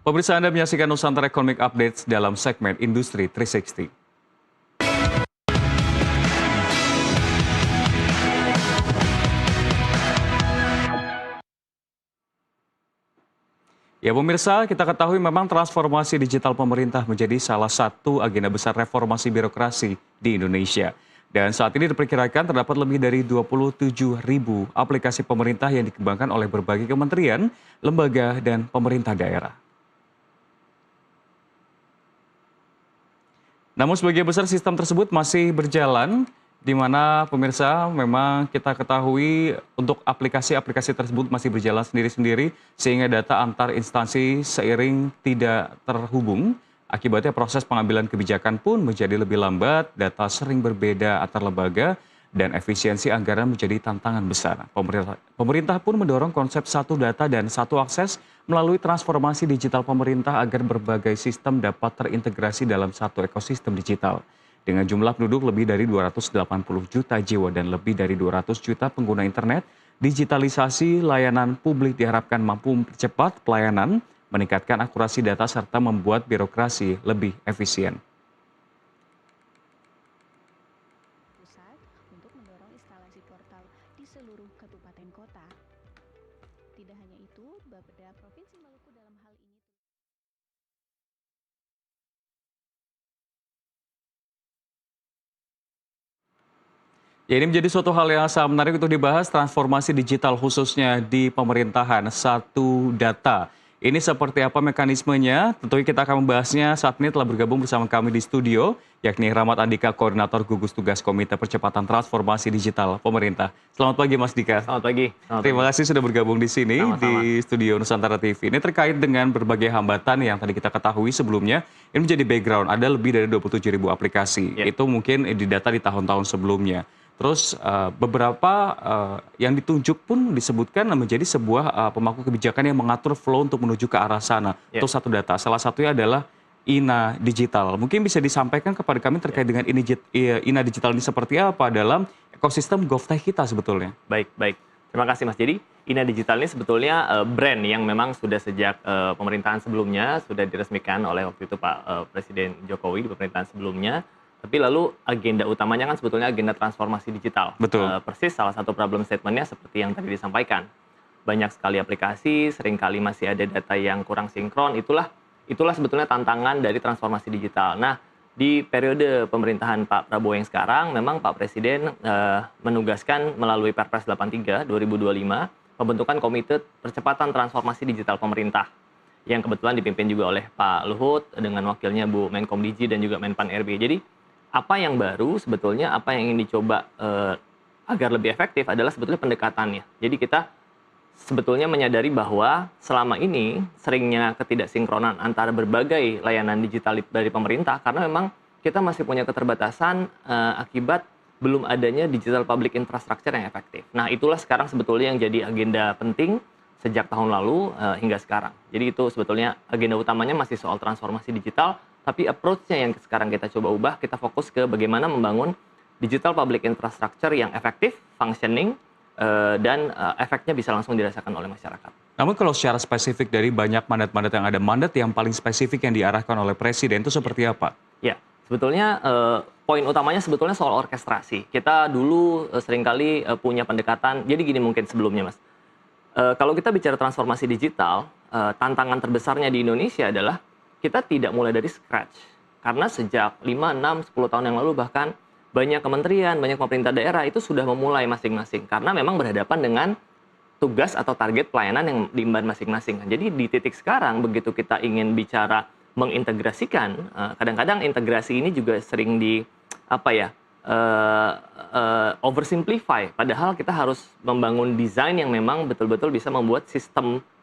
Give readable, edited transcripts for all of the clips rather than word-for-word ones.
Pemirsa, Anda menyaksikan Nusantara Economic Updates dalam segmen Industri 360. Ya pemirsa, kita ketahui memang transformasi digital pemerintah menjadi salah satu agenda besar reformasi birokrasi di Indonesia. Dan saat ini diperkirakan terdapat lebih dari 27.000 aplikasi pemerintah yang dikembangkan oleh berbagai kementerian, lembaga, dan pemerintah daerah. Namun sebagian besar sistem tersebut masih berjalan, di mana pemirsa memang kita ketahui untuk aplikasi-aplikasi tersebut masih berjalan sendiri-sendiri, sehingga data antar instansi seiring tidak terhubung. Akibatnya proses pengambilan kebijakan pun menjadi lebih lambat, data sering berbeda antar lembaga, dan efisiensi anggaran menjadi tantangan besar. Pemerintah pun mendorong konsep satu data dan satu akses melalui transformasi digital pemerintah agar berbagai sistem dapat terintegrasi dalam satu ekosistem digital. Dengan jumlah penduduk lebih dari 280 juta jiwa dan lebih dari 200 juta pengguna internet, digitalisasi layanan publik diharapkan mampu mempercepat pelayanan, meningkatkan akurasi data, serta membuat birokrasi lebih efisien. Pusat untuk mendorong instalasi portal di seluruh kabupaten kota. Tidak hanya itu, Bapeda Provinsi Maluku dalam hal ini Ya, ini menjadi suatu hal yang sangat menarik untuk dibahas, transformasi digital khususnya di pemerintahan, satu data. Ini seperti apa mekanismenya? Tentunya kita akan membahasnya saat ini telah bergabung bersama kami di studio, yakni Rahmat Andika, Koordinator Gugus Tugas Komite Percepatan Transformasi Digital Pemerintah. Selamat pagi Mas Dika. Selamat pagi. Terima kasih sudah bergabung di sini, di studio Nusantara TV. Ini terkait dengan berbagai hambatan yang tadi kita ketahui sebelumnya. Ini menjadi background, ada lebih dari 27.000 aplikasi. Itu mungkin didata di tahun-tahun sebelumnya. Terus beberapa yang ditunjuk pun disebutkan menjadi sebuah pemangku kebijakan yang mengatur flow untuk menuju ke arah sana. Itu satu data. Salah satunya adalah INA Digital. Mungkin bisa disampaikan kepada kami terkait dengan INA Digital ini seperti apa dalam ekosistem GovTech kita sebetulnya. Baik. Terima kasih Mas. Jadi INA Digital ini sebetulnya brand yang memang sudah sejak pemerintahan sebelumnya sudah diresmikan oleh waktu itu Pak Presiden Jokowi di pemerintahan sebelumnya. Tapi lalu agenda utamanya kan sebetulnya agenda transformasi digital. Betul. Persis salah satu problem statement-nya seperti yang tadi disampaikan. Banyak sekali aplikasi, seringkali masih ada data yang kurang sinkron. Itulah sebetulnya tantangan dari transformasi digital. Nah, di periode pemerintahan Pak Prabowo yang sekarang, memang Pak Presiden menugaskan melalui Perpres 83 2025 pembentukan Komite Percepatan Transformasi Digital Pemerintah yang kebetulan dipimpin juga oleh Pak Luhut dengan wakilnya Bu Menkom Digi dan juga Menpan RB. Jadi apa yang baru sebetulnya, apa yang ingin dicoba agar lebih efektif adalah sebetulnya pendekatannya. Jadi kita sebetulnya menyadari bahwa selama ini seringnya ketidaksinkronan antara berbagai layanan digital dari pemerintah karena memang kita masih punya keterbatasan akibat belum adanya digital public infrastructure yang efektif. Nah, itulah sekarang sebetulnya yang jadi agenda penting sejak tahun lalu hingga sekarang. Jadi itu sebetulnya agenda utamanya masih soal transformasi digital, tapi approach-nya yang sekarang kita coba ubah, kita fokus ke bagaimana membangun digital public infrastructure yang efektif, functioning, dan efeknya bisa langsung dirasakan oleh masyarakat. Namun kalau secara spesifik dari banyak mandat-mandat yang ada, mandat yang paling spesifik yang diarahkan oleh Presiden itu seperti apa? Ya, sebetulnya poin utamanya sebetulnya soal orkestrasi. Kita dulu seringkali punya pendekatan, jadi gini mungkin sebelumnya Mas. Kalau kita bicara transformasi digital, tantangan terbesarnya di Indonesia adalah kita tidak mulai dari scratch. Karena sejak 5, 6, 10 tahun yang lalu bahkan banyak kementerian, banyak pemerintah daerah itu sudah memulai masing-masing. Karena memang berhadapan dengan tugas atau target pelayanan yang diemban masing-masing. Jadi di titik sekarang begitu kita ingin bicara mengintegrasikan, kadang-kadang integrasi ini juga sering oversimplify. Padahal kita harus membangun desain yang memang betul-betul bisa membuat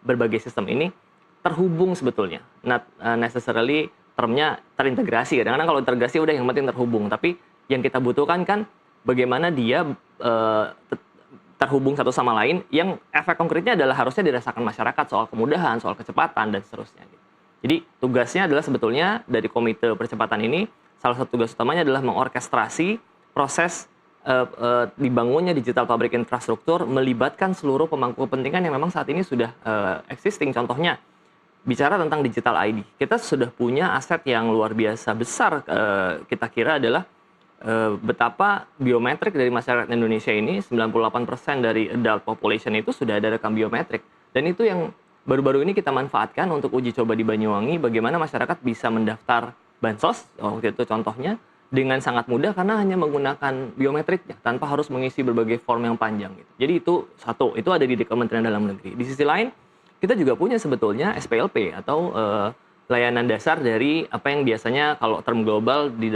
berbagai sistem ini terhubung sebetulnya. Not necessarily termnya terintegrasi. Kadang-kadang kalau integrasi udah yang penting terhubung. Tapi yang kita butuhkan kan bagaimana dia terhubung satu sama lain yang efek konkretnya adalah harusnya dirasakan masyarakat soal kemudahan, soal kecepatan, dan seterusnya. Jadi tugasnya adalah sebetulnya dari Komite Percepatan ini, salah satu tugas utamanya adalah mengorkestrasi proses dibangunnya digital public infrastruktur melibatkan seluruh pemangku kepentingan yang memang saat ini sudah existing. Contohnya bicara tentang digital ID, kita sudah punya aset yang luar biasa besar. Kita kira adalah betapa biometrik dari masyarakat Indonesia ini, 98% dari adult population itu sudah ada rekam biometrik. Dan itu yang baru-baru ini kita manfaatkan untuk uji coba di Banyuwangi, bagaimana masyarakat bisa mendaftar bansos, waktu itu contohnya, dengan sangat mudah karena hanya menggunakan biometriknya, tanpa harus mengisi berbagai form yang panjang. Gitu. Jadi itu satu, itu ada di Kementerian Dalam Negeri. Di sisi lain, kita juga punya sebetulnya SPLP atau layanan dasar dari apa yang biasanya kalau term global di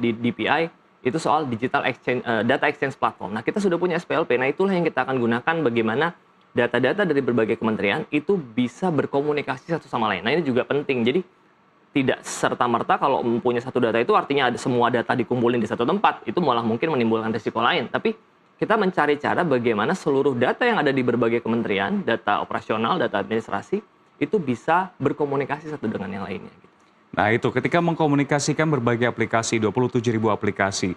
DPI itu soal digital exchange, data exchange platform. Nah, kita sudah punya SPLP. Nah, itulah yang kita akan gunakan bagaimana data-data dari berbagai kementerian itu bisa berkomunikasi satu sama lain. Nah, ini juga penting. Jadi tidak serta-merta kalau mempunyai satu data itu artinya ada semua data dikumpulin di satu tempat. Itu malah mungkin menimbulkan risiko lain. Tapi kita mencari cara bagaimana seluruh data yang ada di berbagai kementerian, data operasional, data administrasi, itu bisa berkomunikasi satu dengan yang lainnya. Nah itu, ketika mengkomunikasikan berbagai aplikasi, 27.000 aplikasi,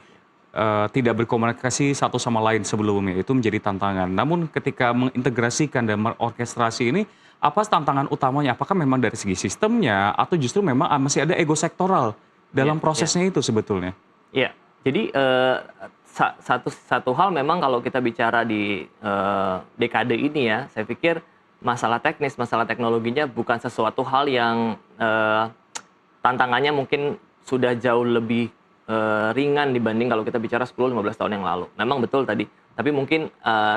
tidak berkomunikasi satu sama lain sebelumnya, itu menjadi tantangan. Namun ketika mengintegrasikan dan merorkestrasi ini, apa tantangan utamanya? Apakah memang dari segi sistemnya, atau justru memang masih ada ego sektoral dalam prosesnya itu sebetulnya? Iya, jadi satu hal memang kalau kita bicara di dekade ini ya, saya pikir masalah teknis, masalah teknologinya bukan sesuatu hal yang tantangannya mungkin sudah jauh lebih ringan dibanding kalau kita bicara 10-15 tahun yang lalu. Memang betul tadi, tapi mungkin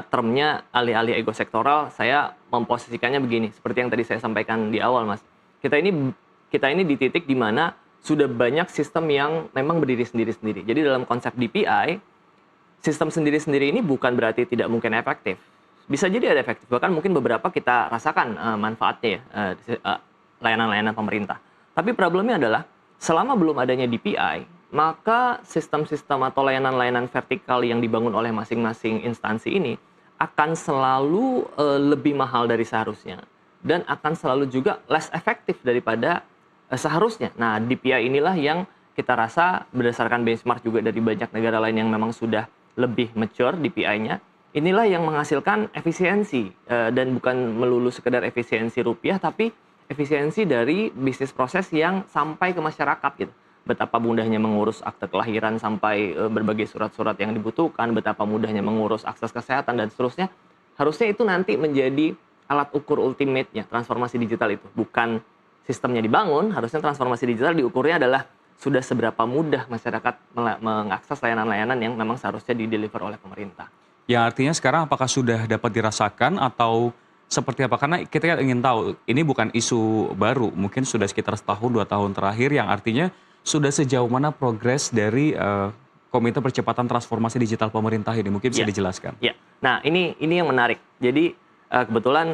termnya alih-alih ego sektoral, saya memposisikannya begini, seperti yang tadi saya sampaikan di awal, Mas. Kita ini di titik di mana sudah banyak sistem yang memang berdiri sendiri-sendiri. Jadi dalam konsep DPI, sistem sendiri-sendiri ini bukan berarti tidak mungkin efektif. Bisa jadi ada efektif, bahkan mungkin beberapa kita rasakan manfaatnya ya, layanan-layanan pemerintah. Tapi problemnya adalah, selama belum adanya DPI, maka sistem-sistem atau layanan-layanan vertikal yang dibangun oleh masing-masing instansi ini akan selalu lebih mahal dari seharusnya. Dan akan selalu juga less efektif daripada seharusnya. Nah, DPI inilah yang kita rasa berdasarkan benchmark juga dari banyak negara lain yang memang sudah lebih mature DPI-nya, inilah yang menghasilkan efisiensi dan bukan melulu sekedar efisiensi rupiah, tapi efisiensi dari bisnis proses yang sampai ke masyarakat gitu. Betapa mudahnya mengurus akte kelahiran sampai berbagai surat-surat yang dibutuhkan, betapa mudahnya mengurus akses kesehatan dan seterusnya. Harusnya itu nanti menjadi alat ukur ultimate-nya transformasi digital itu. Bukan sistemnya dibangun, harusnya transformasi digital diukurnya adalah sudah seberapa mudah masyarakat mengakses layanan-layanan yang memang seharusnya di-deliver oleh pemerintah. Yang artinya sekarang apakah sudah dapat dirasakan atau seperti apa? Karena kita ingin tahu, ini bukan isu baru, mungkin sudah sekitar setahun, 2 tahun terakhir, yang artinya sudah sejauh mana progres dari Komite Percepatan Transformasi Digital Pemerintah ini? Mungkin bisa dijelaskan. Ya. Nah, ini yang menarik. Jadi kebetulan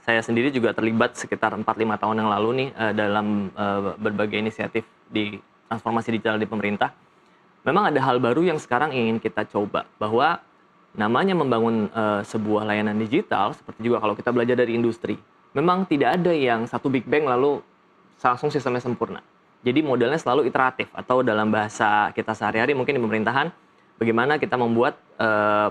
saya sendiri juga terlibat sekitar 4-5 tahun yang lalu nih dalam berbagai inisiatif di transformasi digital di pemerintah. Memang ada hal baru yang sekarang ingin kita coba, bahwa namanya membangun sebuah layanan digital, seperti juga kalau kita belajar dari industri, memang tidak ada yang satu big bang lalu langsung sistemnya sempurna. Jadi modelnya selalu iteratif, atau dalam bahasa kita sehari-hari mungkin di pemerintahan, bagaimana kita membuat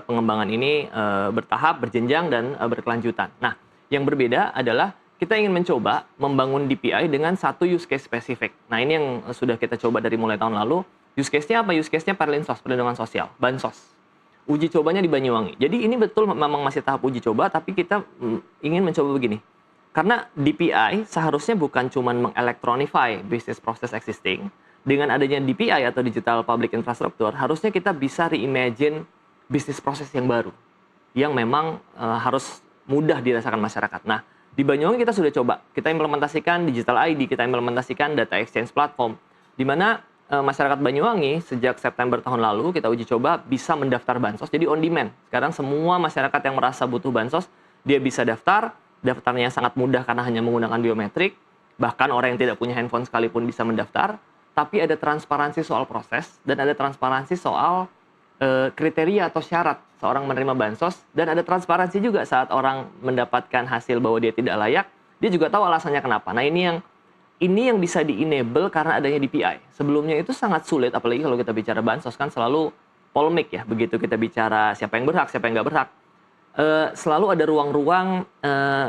pengembangan ini bertahap, berjenjang, dan berkelanjutan. Nah, yang berbeda adalah kita ingin mencoba membangun DPI dengan satu use case spesifik. Nah, ini yang sudah kita coba dari mulai tahun lalu. Use case-nya apa? Use case-nya Perlinsos, perlindungan sosial, bansos. Uji cobanya di Banyuwangi. Jadi ini betul memang masih tahap uji coba, tapi kita ingin mencoba begini. Karena DPI seharusnya bukan cuma mengelektronify business process existing. Dengan adanya DPI atau Digital Public Infrastructure, harusnya kita bisa reimagine business process yang baru, yang memang harus mudah dirasakan masyarakat. Nah, di Banyuwangi kita sudah coba. Kita implementasikan Digital ID, kita implementasikan Data Exchange Platform, di mana masyarakat Banyuwangi sejak September tahun lalu kita uji coba bisa mendaftar bansos, jadi on demand. Sekarang semua masyarakat yang merasa butuh bansos, dia bisa daftar, daftarnya sangat mudah karena hanya menggunakan biometrik, bahkan orang yang tidak punya handphone sekalipun bisa mendaftar, tapi ada transparansi soal proses, dan ada transparansi soal kriteria atau syarat seorang menerima bansos, dan ada transparansi juga saat orang mendapatkan hasil bahwa dia tidak layak, dia juga tahu alasannya kenapa. Nah, ini yang bisa di-enable karena adanya DPI. Sebelumnya itu sangat sulit, apalagi kalau kita bicara bansos kan selalu polemik ya, begitu kita bicara siapa yang berhak, siapa yang nggak berhak. Selalu ada ruang-ruang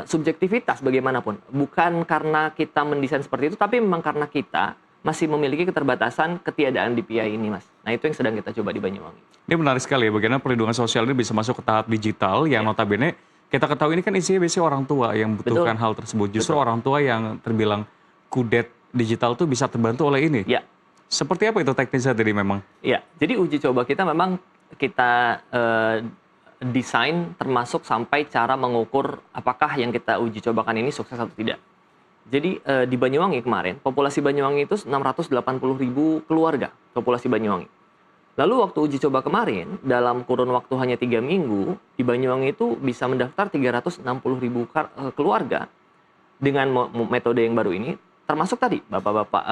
subjektivitas bagaimanapun. Bukan karena kita mendesain seperti itu, tapi memang karena kita masih memiliki keterbatasan ketiadaan DPI ini, Mas. Nah, itu yang sedang kita coba di Banyuwangi. Ini menarik sekali ya, bagaimana perlindungan sosial ini bisa masuk ke tahap digital yang notabene kita ketahui ini kan isinya biasanya orang tua yang membutuhkan hal tersebut. Justru orang tua yang terbilang kudet digital tuh bisa terbantu oleh ini. Ya, Seperti apa itu teknisnya tadi memang? ya. Jadi uji coba kita memang kita desain termasuk sampai cara mengukur apakah yang kita uji cobakan ini sukses atau tidak. Jadi di Banyuwangi kemarin, populasi Banyuwangi itu 680.000 keluarga, populasi Banyuwangi. Lalu waktu uji coba kemarin, dalam kurun waktu hanya 3 minggu, di Banyuwangi itu bisa mendaftar 360.000 keluarga dengan metode yang baru ini, termasuk tadi bapak-bapak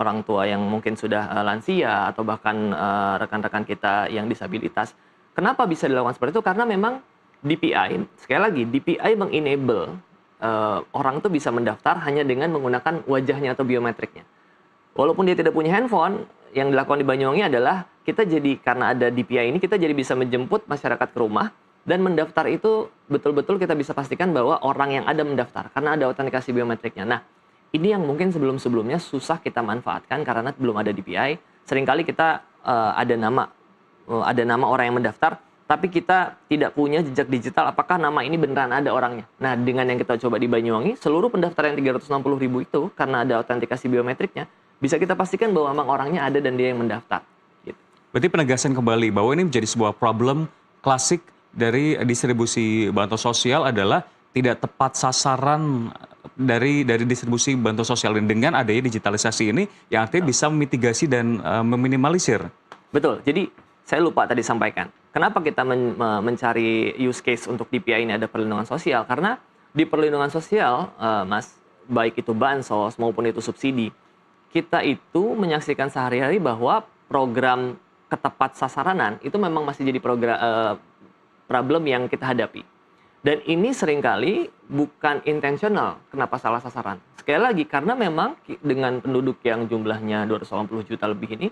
orang tua yang mungkin sudah lansia atau bahkan rekan-rekan kita yang disabilitas. Kenapa bisa dilakukan seperti itu? Karena memang DPI, sekali lagi, DPI mengenable orang itu bisa mendaftar hanya dengan menggunakan wajahnya atau biometriknya. Walaupun dia tidak punya handphone, yang dilakukan di Banyuwangi adalah kita jadi, karena ada DPI ini, kita jadi bisa menjemput masyarakat ke rumah dan mendaftar itu betul-betul kita bisa pastikan bahwa orang yang ada mendaftar karena ada autentikasi biometriknya. Nah, ini yang mungkin sebelum-sebelumnya susah kita manfaatkan karena belum ada DPI. Seringkali kita ada nama orang yang mendaftar, tapi kita tidak punya jejak digital apakah nama ini beneran ada orangnya. Nah, dengan yang kita coba di Banyuwangi, seluruh pendaftar yang 360.000 itu karena ada autentikasi biometriknya, bisa kita pastikan bahwa memang orangnya ada dan dia yang mendaftar. Gitu. Berarti penegasan kembali bahwa ini menjadi sebuah problem klasik dari distribusi bantuan sosial adalah tidak tepat sasaran dari distribusi bantuan sosial ini. Dengan adanya digitalisasi ini yang artinya bisa memitigasi dan meminimalisir. Betul. Jadi saya lupa tadi sampaikan. Kenapa kita mencari use case untuk DPI ini ada perlindungan sosial? Karena di perlindungan sosial, Mas, baik itu bansos maupun itu subsidi, kita itu menyaksikan sehari-hari bahwa program ketepat sasaranan itu memang masih jadi problem yang kita hadapi. Dan ini seringkali bukan intensional kenapa salah sasaran. Sekali lagi, karena memang dengan penduduk yang jumlahnya 280 juta lebih ini,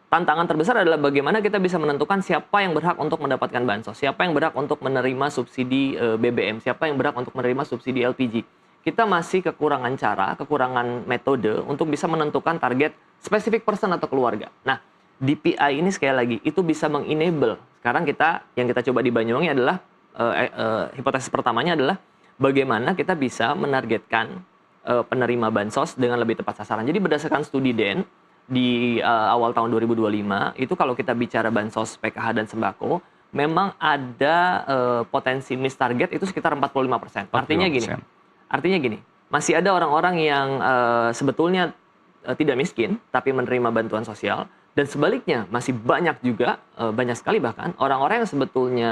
tantangan terbesar adalah bagaimana kita bisa menentukan siapa yang berhak untuk mendapatkan bansos, siapa yang berhak untuk menerima subsidi BBM, siapa yang berhak untuk menerima subsidi LPG. Kita masih kekurangan cara, kekurangan metode untuk bisa menentukan target spesifik person atau keluarga. Nah, DPI ini sekali lagi, itu bisa mengenable. Sekarang yang kita coba di Banyuwangi adalah, hipotesis pertamanya adalah bagaimana kita bisa menargetkan penerima bansos dengan lebih tepat sasaran. Jadi berdasarkan studi DEN, di awal tahun 2025, itu kalau kita bicara bansos PKH dan sembako, memang ada potensi miss target itu sekitar 45%. Artinya gini, masih ada orang-orang yang sebetulnya tidak miskin, tapi menerima bantuan sosial, dan sebaliknya masih banyak juga, banyak sekali bahkan, orang-orang yang sebetulnya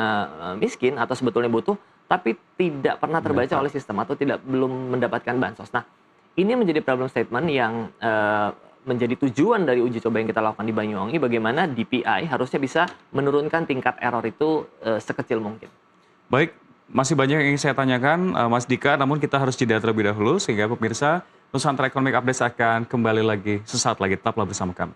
miskin atau sebetulnya butuh, tapi tidak pernah terbaca oleh sistem atau belum mendapatkan bansos. Nah, ini menjadi problem statement yang menjadi tujuan dari uji coba yang kita lakukan di Banyuwangi, bagaimana DPI harusnya bisa menurunkan tingkat error itu sekecil mungkin. Baik, masih banyak yang ingin saya tanyakan, Mas Dika, namun kita harus jeda terlebih dahulu, sehingga pemirsa Nusantara Economic Update akan kembali lagi sesaat lagi. Tetaplah bersama kami.